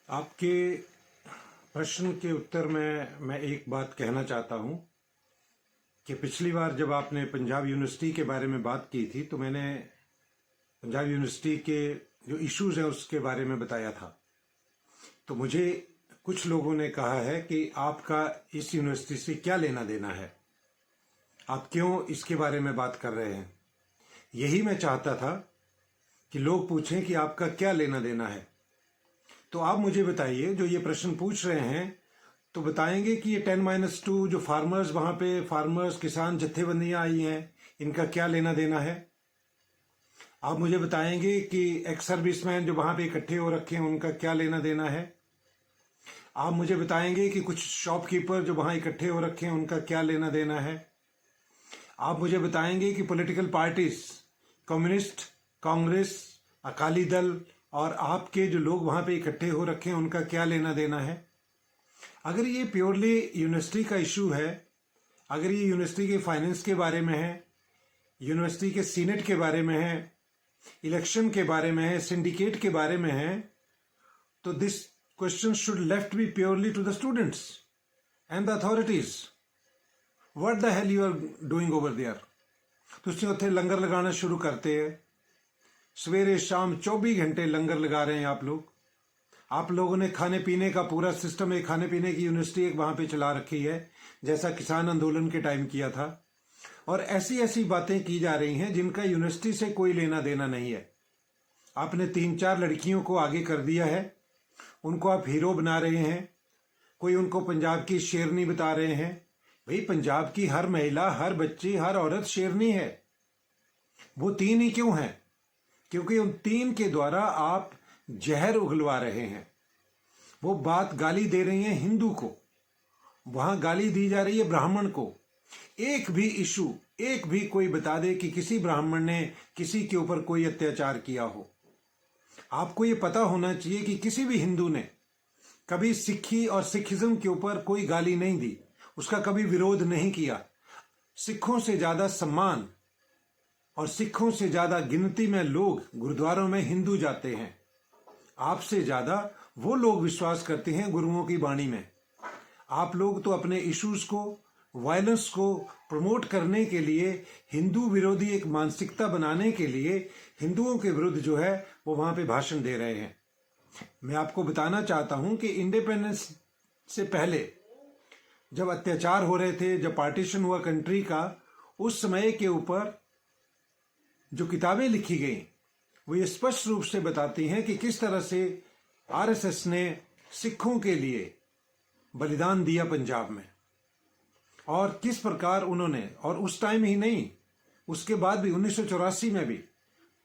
आपके प्रश्न के उत्तर में मैं एक बात कहना चाहता हूं कि पिछली बार जब आपने पंजाब यूनिवर्सिटी के बारे में बात की थी तो मैंने पंजाब यूनिवर्सिटी के जो इश्यूज हैं उसके बारे में बताया था। तो मुझे कुछ लोगों ने कहा है कि आपका इस यूनिवर्सिटी से क्या लेना देना है, आप क्यों इसके बारे में बात कर रहे हैं। यही मैं चाहता था कि लोग पूछें कि आपका क्या लेना देना है। तो आप मुझे बताइए, जो ये प्रश्न पूछ रहे हैं तो बताएंगे कि ये 10-2 जो फार्मर्स वहां पे फार्मर्स किसान जत्थेबंदियां आई हैं, इनका क्या लेना देना है। आप मुझे बताएंगे कि एक्स सर्विसमैन जो वहां पे इकट्ठे हो रखे हैं उनका क्या लेना देना है। आप मुझे बताएंगे कि कुछ शॉपकीपर जो वहां इकट्ठे हो रखे हैं उनका क्या लेना देना है। आप मुझे बताएंगे कि political parties, communist, Congress, Akali Dal और आपके जो लोग वहां पे इकट्ठे हो रखे हैं उनका क्या लेना देना है। अगर ये प्योरली यूनिवर्सिटी का इशू है, अगर ये यूनिवर्सिटी के फाइनेंस के बारे में है, यूनिवर्सिटी के सीनेट के बारे में है, इलेक्शन के बारे में है, सिंडिकेट के बारे में है, तो this question should left be purely to the students and the authorities. What the hell you are doing over there. तुसी उत्थे लंगर लगाना शुरू करते हैं, सवेरे शाम 24 घंटे लंगर लगा रहे हैं आप लोगों ने खाने पीने का पूरा सिस्टम, एक खाने पीने की यूनिवर्सिटी एक वहां पे चला रखी है, जैसा किसान आंदोलन के टाइम किया था। और ऐसी ऐसी बातें की जा रही हैं जिनका यूनिवर्सिटी से कोई लेना देना नहीं है। आपने 3-4 लड़कियों को आगे कर दिया है, उनको आप हीरो बना रहे हैं, कोई उनको पंजाब की शेरनी बता रहे हैं। भाई, पंजाब की हर महिला, हर बच्ची, हर औरत शेरनी है। वो 3 ही क्यों है? क्योंकि उन 3 के द्वारा आप जहर उगलवा रहे हैं। वो बात गाली दे रही है हिंदू को, वहां गाली दी जा रही है ब्राह्मण को। एक भी इशू, एक भी कोई बता दे कि किसी ब्राह्मण ने किसी के ऊपर कोई अत्याचार किया हो। आपको ये पता होना चाहिए कि किसी भी हिंदू ने कभी सिक्खी और सिखिज्म के ऊपर कोई गाली नहीं दी, उसका कभी विरोध नहीं किया। सिखों से ज्यादा सम्मान और सिखों से ज्यादा गिनती में लोग गुरुद्वारों में हिंदू जाते हैं। आपसे ज्यादा वो लोग विश्वास करते हैं गुरुओं की वाणी में। आप लोग तो अपने इश्यूज को, वायलेंस को प्रमोट करने के लिए, हिंदू विरोधी एक मानसिकता बनाने के लिए हिंदुओं के विरुद्ध जो है वो वहां पे भाषण दे रहे हैं। मैं आपको बताना चाहता हूं कि इंडिपेंडेंस से पहले जब अत्याचार हो रहे थे, जब पार्टीशन हुआ कंट्री का, उस समय के ऊपर जो किताबें लिखी गई वो ये स्पष्ट रूप से बताती हैं कि किस तरह से आरएसएस ने सिखों के लिए बलिदान दिया पंजाब में, और किस प्रकार उन्होंने, और उस टाइम ही नहीं, उसके बाद भी 1984 में भी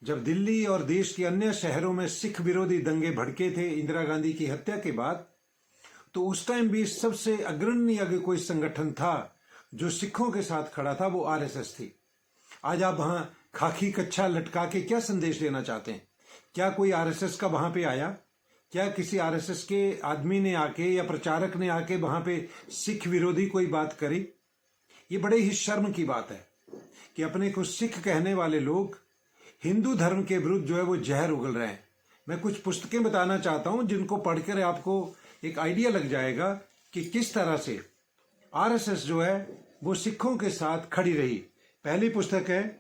जब दिल्ली और देश के अन्य शहरों में सिख विरोधी दंगे भड़के थे इंदिरा गांधी की हत्या के बाद, तो उस टाइम भी सबसे अग्रणी अगर कोई संगठन था जो सिखों के साथ खड़ा था वो आरएसएस थी। आज आप वहां खाकी कच्छा लटका के क्या संदेश देना चाहते हैं? क्या कोई आरएसएस का वहां पे आया? क्या किसी आरएसएस के आदमी ने आके या प्रचारक ने आके वहां पे सिख विरोधी कोई बात करी? ये बड़े ही शर्म की बात है कि अपने को सिख कहने वाले लोग हिंदू धर्म के विरुद्ध जो है वो जहर उगल रहे हैं। मैं कुछ पुस्तकें बताना चाहता हूं जिनको पढ़कर आपको एक आइडिया लग जाएगा कि किस तरह से आरएसएस जो है वो सिखों के साथ खड़ी रही। पहली पुस्तक है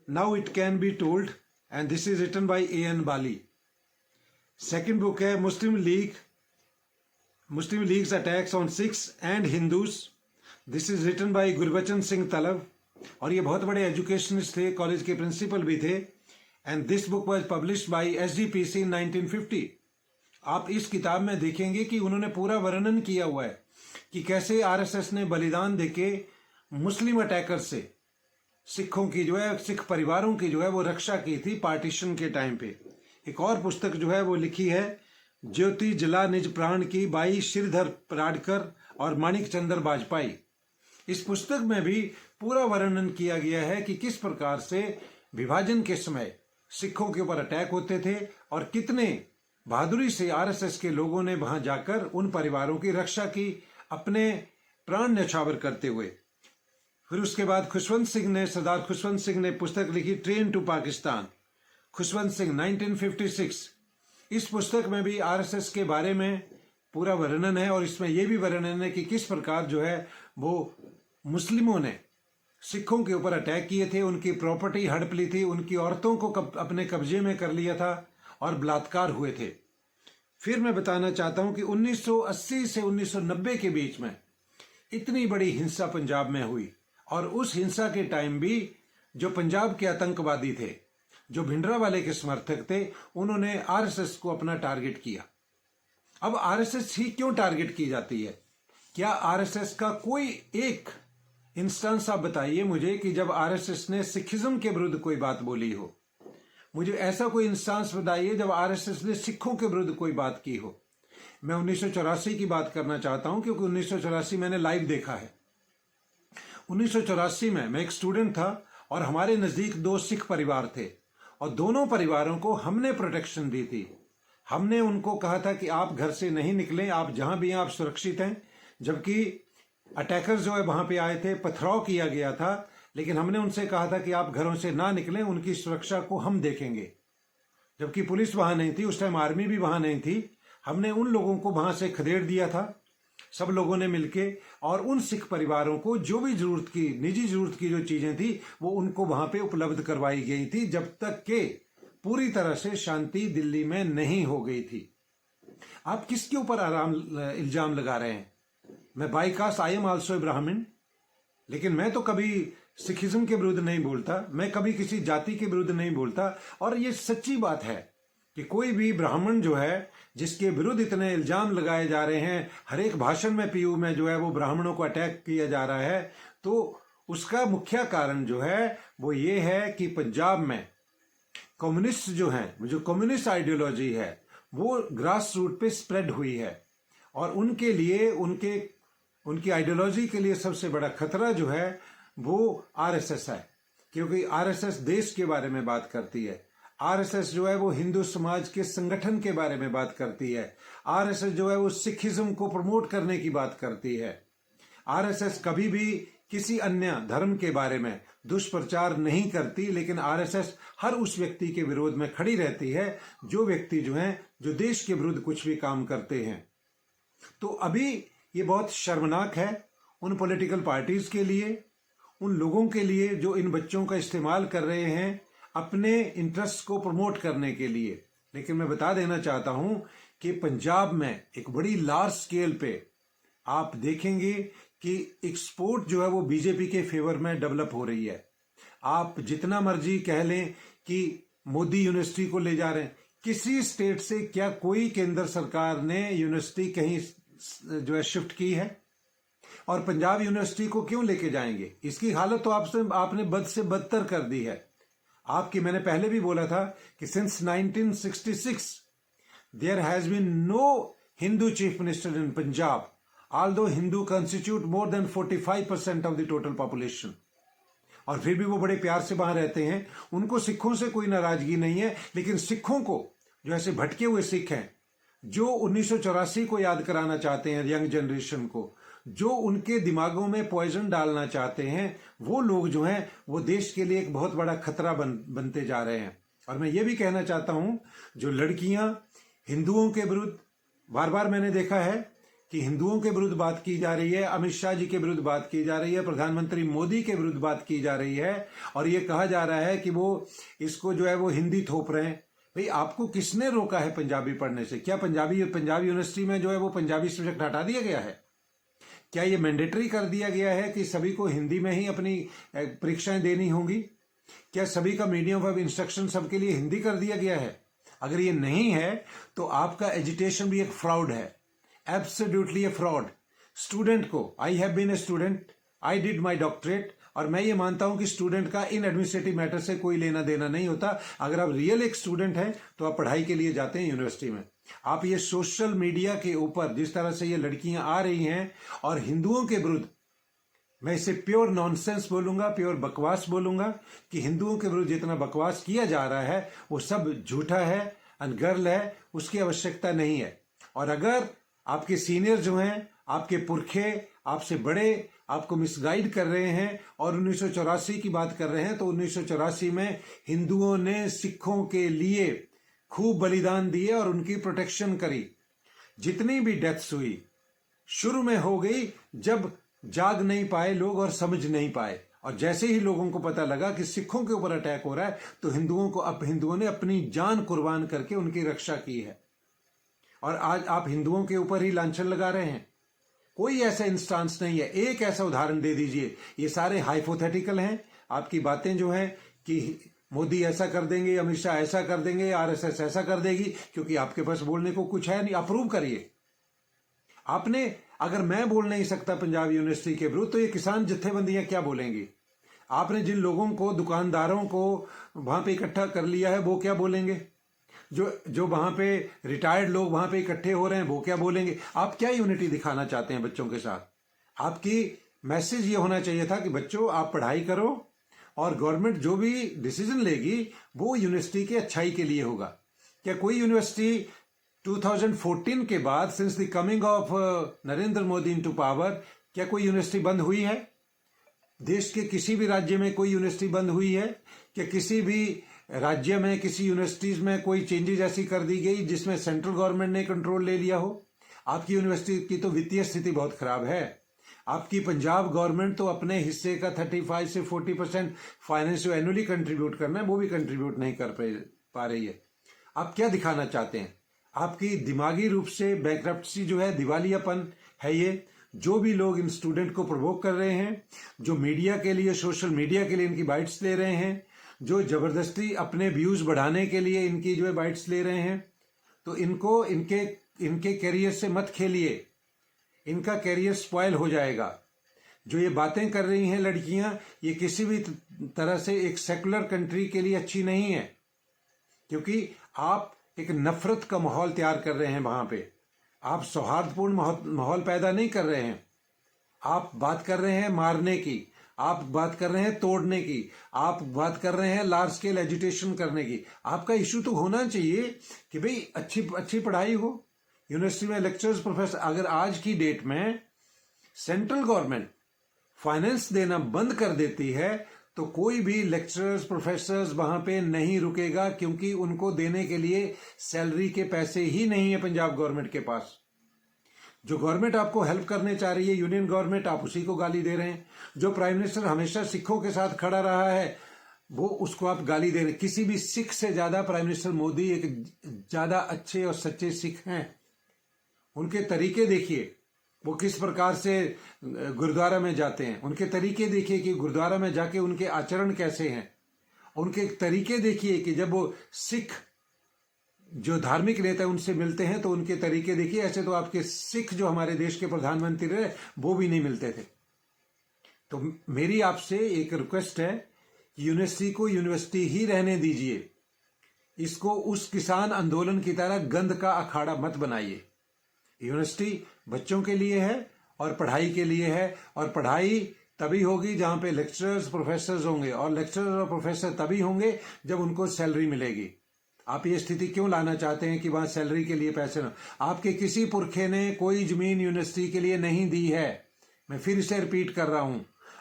now it can be told and this is written by A.N. Bali. Second book है Muslim League's attacks on Sikhs and Hindus. This is written by Gurbachan Singh Talib, और ये बहुत बड़े एजुकेशनिस्ट थे, कॉलेज के प्रिंसिपल भी थे। And this book was published by SGPC इन 1950। आप इस किताब में देखेंगे कि उन्होंने पूरा वर्णन किया हुआ है कि कैसे आरएसएस ने बलिदान देके मुस्लिम अटैकर से सिखों की जो है, सिख परिवारों की जो है वो रक्षा की थी पार्टीशन के टाइम पे। एक और पुस्तक जो है वो लिखी है ज्योति जला निज प्राण की बाई श्रीधर पराडकर और माणिक चंद्र बाजपाई। इस पुस्तक में भी पूरा वर्णन किया गया है कि किस प्रकार से विभाजन के समय सिखों के ऊपर अटैक होते थे और कितने बहादुरी से आरएसएस के लोगों ने वहां जाकर उन परिवारों की रक्षा की, अपने प्राण न्यौछावर करते हुए। फिर उसके बाद सरदार खुशवंत सिंह ने पुस्तक लिखी ट्रेन टू पाकिस्तान। खुशवंत सिंह 1956। इस पुस्तक में भी आरएसएस के बारे में पूरा वर्णन है और इसमें यह भी वर्णन है कि किस प्रकार जो है वो मुस्लिमों ने सिखों के ऊपर अटैक किए थे, उनकी प्रॉपर्टी हड़प ली थी, उनकी औरतों को अपने कब्जे में कर लिया था और बलात्कार हुए थे। फिर मैं बताना चाहता हूं कि 1980 से 1990 के बीच में इतनी बड़ी हिंसा पंजाब में हुई और उस हिंसा के टाइम भी जो पंजाब के आतंकवादी थे, जो भिंडरावाले के समर्थक थे, उन्होंने आरएसएस को अपना टारगेट किया। अब आरएसएस ही क्यों टारगेट की जाती है? क्या आरएसएस का कोई एक इंस्टेंस आप बताइए मुझे कि जब आरएसएस ने सिखिज्म के विरुद्ध कोई बात बोली हो। मुझे ऐसा कोई इंस्टेंस बताइए जब आरएसएस ने सिखों के विरुद्ध कोई बात की हो। मैं 1984 की बात करना चाहता हूं क्योंकि 1984 मैंने लाइव देखा है। 1984 में मैं एक स्टूडेंट था और हमारे नजदीक 2 सिख परिवार थे और दोनों परिवारों को हमने प्रोटेक्शन दी थी। हमने उनको कहा था कि आप घर से नहीं निकलें, आप जहां भी हैं आप सुरक्षित हैं। जबकि अटैकर्स जो है वहां पे आए थे, पथराव किया गया था, लेकिन हमने उनसे कहा था कि आप घरों से ना निकलें, उनकी सुरक्षा को हम देखेंगे। जबकि पुलिस वहां नहीं थी, उस टाइम आर्मी भी वहां नहीं थी। हमने उन लोगों को वहां से खदेड़ दिया था, सब लोगों ने मिलके, और उन सिख परिवारों को जो भी जरूरत की, निजी जरूरत की जो चीजें थी वो उनको वहां पे उपलब्ध करवाई गई थी, जब तक के पूरी तरह से शांति दिल्ली में नहीं हो गई थी। आप किसके ऊपर इल्जाम लगा रहे हैं? मैं by caste I am also a Brahmin, लेकिन मैं तो कभी सिखिज्म के विरुद्ध नहीं बोलता, मैं कभी किसी जाति के विरुद्ध नहीं बोलता। और ये सच्ची बात है कि कोई भी ब्राह्मण जो है जिसके विरुद्ध इतने इल्जाम लगाए जा रहे हैं, हर एक भाषण में पीयू में जो है वो ब्राह्मणों को अटैक किया जा रहा है, तो उसका मुख्य कारण जो है वो ये है कि पंजाब में कम्युनिस्ट जो हैं, जो कम्युनिस्ट आइडियोलॉजी है वो ग्रास रूट पे स्प्रेड हुई है और उनके लिए, उनकी आइडियोलॉजी के लिए सबसे बड़ा खतरा जो है वो आरएसएस है। क्योंकि आरएसएस देश के बारे में बात करती है, आरएसएस जो है वो हिंदू समाज के संगठन के बारे में बात करती है, आरएसएस जो है वो सिखिज्म को प्रमोट करने की बात करती है। आरएसएस कभी भी किसी अन्य धर्म के बारे में दुष्प्रचार नहीं करती, लेकिन आरएसएस हर उस व्यक्ति के विरोध में खड़ी रहती है जो व्यक्ति जो है जो देश के विरुद्ध कुछ भी काम करते हैं। तो अभी ये बहुत शर्मनाक है उन पॉलिटिकल पार्टीज के लिए, उन लोगों के लिए जो इन बच्चों का इस्तेमाल कर रहे हैं अपने इंटरेस्ट को प्रमोट करने के लिए। लेकिन मैं बता देना चाहता हूं कि पंजाब में एक बड़ी लार्ज स्केल पे आप देखेंगे कि एक्सपोर्ट जो है वो बीजेपी के फेवर में डेवलप हो रही है। आप जितना मर्जी कह लें कि मोदी यूनिवर्सिटी को ले जा रहे हैं, किसी स्टेट से क्या कोई केंद्र सरकार ने यूनिवर्सिटी कहीं जो है शिफ्ट की है? और पंजाब यूनिवर्सिटी को क्यों लेके जाएंगे? इसकी हालत तो आपने बद से बदतर कर दी है। आपकी, मैंने पहले भी बोला था कि since 1966 there has been no Hindu chief minister in Punjab, although Hindu constitute more than 45% of the total population। और फिर भी वो बड़े प्यार से वहां रहते हैं, उनको सिखों से कोई नाराजगी नहीं है। लेकिन सिखों को, जो ऐसे भटके हुए सिख हैं, जो 1984 को याद कराना चाहते हैं यंग जनरेशन को, जो उनके दिमागों में पॉइजन डालना चाहते हैं, वो लोग जो हैं वो देश के लिए एक बहुत बड़ा खतरा बनते जा रहे हैं। और मैं ये भी कहना चाहता हूं, जो लड़कियां हिंदुओं के विरुद्ध, बार बार मैंने देखा है कि हिंदुओं के विरुद्ध बात की जा रही है, अमित शाह जी के विरुद्ध बात की जा रही है, प्रधानमंत्री मोदी के विरुद्ध बात की जा रही है, और ये कहा जा रहा है कि वो इसको जो है वो हिंदी थोप रहे हैं। भाई, आपको किसने रोका है पंजाबी पढ़ने से? क्या पंजाबी यूनिवर्सिटी में जो है वो पंजाबी सब्जेक्ट हटा दिया गया है? क्या ये मैंडेटरी कर दिया गया है कि सभी को हिंदी में ही अपनी परीक्षाएं देनी होंगी? क्या सभी का मीडियम ऑफ इंस्ट्रक्शन सबके लिए हिंदी कर दिया गया है? अगर ये नहीं है तो आपका एजुटेशन भी एक फ्रॉड है, एब्सोल्युटली ए फ्रॉड। स्टूडेंट को, I have been a student, I did my doctorate, और मैं ये मानता हूं कि स्टूडेंट का इन एडमिनिस्ट्रेटिव मैटर से कोई लेना देना नहीं होता। अगर आप रियल एक स्टूडेंट हैं तो आप पढ़ाई के लिए जाते हैं यूनिवर्सिटी में। आप ये सोशल मीडिया के ऊपर जिस तरह से ये लड़कियां आ रही हैं और हिंदुओं के विरुद्ध, मैं इसे प्योर नॉनसेंस बोलूंगा, प्योर बकवास बोलूंगा, कि हिंदुओं के विरुद्ध जितना बकवास किया जा रहा है वो सब झूठा है, अनगर्ल है, उसकी आवश्यकता नहीं है। और अगर आपके सीनियर जो हैं, आपके पुरखे, आपसे बड़े आपको मिसगाइड कर रहे हैं और 1984 की बात कर रहे हैं, तो 1984 में हिंदुओं ने सिखों के लिए खूब बलिदान दिए और उनकी प्रोटेक्शन करी। जितनी भी डेथ्स हुई शुरू में हो गई जब जाग नहीं पाए लोग और समझ नहीं पाए, और जैसे ही लोगों को पता लगा कि सिखों के ऊपर अटैक हो रहा है तो हिंदुओं ने अपनी जान कुर्बान करके उनकी रक्षा की है। और आज आप हिंदुओं के ऊपर ही लांछन लगा रहे हैं। कोई ऐसा इंस्टांस नहीं है। एक ऐसा उदाहरण दे दीजिए। ये सारे हाइपोथेटिकल हैं आपकी बातें जो है कि मोदी ऐसा कर देंगे, अमित शाह ऐसा कर देंगे, आरएसएस ऐसा कर देगी, क्योंकि आपके पास बोलने को कुछ है नहीं। अप्रूव करिए। आपने, अगर मैं बोल नहीं सकता पंजाब यूनिवर्सिटी के विरुद्ध, तो ये किसान जत्थेबंदियां क्या बोलेंगी? आपने जिन लोगों को, दुकानदारों को वहां पे इकट्ठा कर लिया है, वो क्या बोलेंगे? जो वहां पे रिटायर्ड लोग वहां पे इकट्ठे हो रहे हैं, वो क्या बोलेंगे? आप क्या यूनिटी दिखाना चाहते हैं बच्चों के साथ? आपकी मैसेज ये होना चाहिए था कि बच्चों आप पढ़ाई करो और गवर्नमेंट जो भी डिसीजन लेगी वो यूनिवर्सिटी की अच्छाई के लिए होगा। क्या कोई यूनिवर्सिटी 2014 के बाद, since the coming of Narendra Modi into power, क्या कोई यूनिवर्सिटी बंद हुई है? देश के किसी भी राज्य में कोई यूनिवर्सिटी बंद हुई है? क्या किसी भी राज्य में, किसी यूनिवर्सिटीज में कोई चेंजेस ऐसी कर दी गई जिसमें सेंट्रल गवर्नमेंट ने कंट्रोल ले लिया हो? आपकी यूनिवर्सिटी की तो वित्तीय स्थिति बहुत खराब है। आपकी पंजाब गवर्नमेंट तो अपने हिस्से का 35 से 40% फाइनेंस जो एनुअली कंट्रीब्यूट करना है वो भी कंट्रीब्यूट नहीं कर पा रही है। आप क्या दिखाना चाहते हैं? आपकी दिमागी रूप से बैंकरप्सी जो है, दिवालियापन है ये। जो भी लोग इन स्टूडेंट को प्रोवोक कर रहे हैं, जो मीडिया के लिए, सोशल मीडिया के लिए इनकी बाइट्स ले रहे हैं, जो जबरदस्ती अपने व्यूज बढ़ाने के लिए इनकी जो है बाइट्स ले रहे हैं, तो इनको इनके कैरियर से मत खेलिए। इनका कैरियर स्पॉइल हो जाएगा। जो ये बातें कर रही हैं लड़कियां, ये किसी भी तरह से एक सेकुलर कंट्री के लिए अच्छी नहीं है, क्योंकि आप एक नफरत का माहौल तैयार कर रहे हैं वहां पे। आप सौहार्दपूर्ण माहौल पैदा नहीं कर रहे हैं। आप बात कर रहे हैं मारने की, आप बात कर रहे हैं तोड़ने की, आप बात कर रहे हैं लार्ज स्केल एजुटेशन करने की। आपका इशू तो होना चाहिए कि भाई अच्छी पढ़ाई हो यूनिवर्सिटी में, लेक्चर्स, प्रोफेसर। अगर आज की डेट में सेंट्रल गवर्नमेंट फाइनेंस देना बंद कर देती है तो कोई भी लेक्चरर्स, प्रोफेसर्स वहां पे नहीं रुकेगा, क्योंकि उनको देने के लिए सैलरी के पैसे ही नहीं है पंजाब गवर्नमेंट के पास। जो गवर्नमेंट आपको हेल्प करने चाह रही है, यूनियन गवर्नमेंट, आप उसी को गाली दे रहे हैं। जो प्राइम मिनिस्टर हमेशा सिखों के साथ खड़ा रहा है, वो उसको आप गाली दे रहे हैं। किसी भी सिख से ज्यादा प्राइम मिनिस्टर मोदी एक ज्यादा अच्छे और सच्चे सिख हैं। उनके तरीके देखिए, वो किस प्रकार से गुरुद्वारा में जाते हैं। उनके तरीके देखिए कि गुरुद्वारा में जाके उनके आचरण कैसे हैं। उनके तरीके देखिए कि जब वो सिख जो धार्मिक नेता है उनसे मिलते हैं तो उनके तरीके देखिए। ऐसे तो आपके सिख जो हमारे देश के प्रधानमंत्री रहे वो भी नहीं मिलते थे। तो मेरी आपसे एक रिक्वेस्ट है कि यूनिवर्सिटी को यूनिवर्सिटी ही रहने दीजिए। इसको उस किसान आंदोलन की तरह गंद का अखाड़ा मत बनाइए। यूनिवर्सिटी बच्चों के लिए है और पढ़ाई के लिए है, और पढ़ाई तभी होगी जहां पे लेक्चरर्स, प्रोफेसर्स होंगे, और लेक्चरर और प्रोफेसर तभी होंगे जब उनको सैलरी मिलेगी। आप ये स्थिति क्यों लाना चाहते हैं कि वहां सैलरी के लिए पैसे ना? आपके किसी पुरखे ने कोई जमीन यूनिवर्सिटी के लिए नहीं दी है। मैं फिर से रिपीट कर रहा हूं,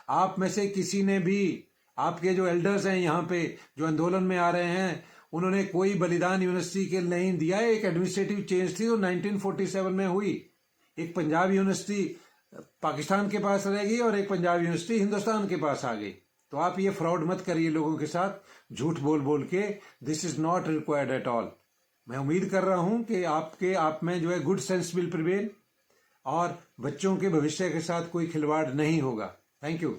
आप में से किसी ने भी, आपके जो एल्डर्स हैं यहाँ पे जो आंदोलन में आ रहे हैं, उन्होंने कोई बलिदान यूनिवर्सिटी के नहीं दिया है। एक एडमिनिस्ट्रेटिव चेंज थी जो 1947 में हुई। एक पंजाब यूनिवर्सिटी पाकिस्तान के पास रहेगी और एक पंजाब यूनिवर्सिटी हिंदुस्तान के पास आ गई। तो आप ये फ्रॉड मत करिए लोगों के साथ, झूठ बोल बोल के। This is not required at all. मैं उम्मीद कर रहा हूं कि आप में जो है गुड सेंस विल प्रिवेल और बच्चों के भविष्य के साथ कोई खिलवाड़ नहीं होगा। Thank you.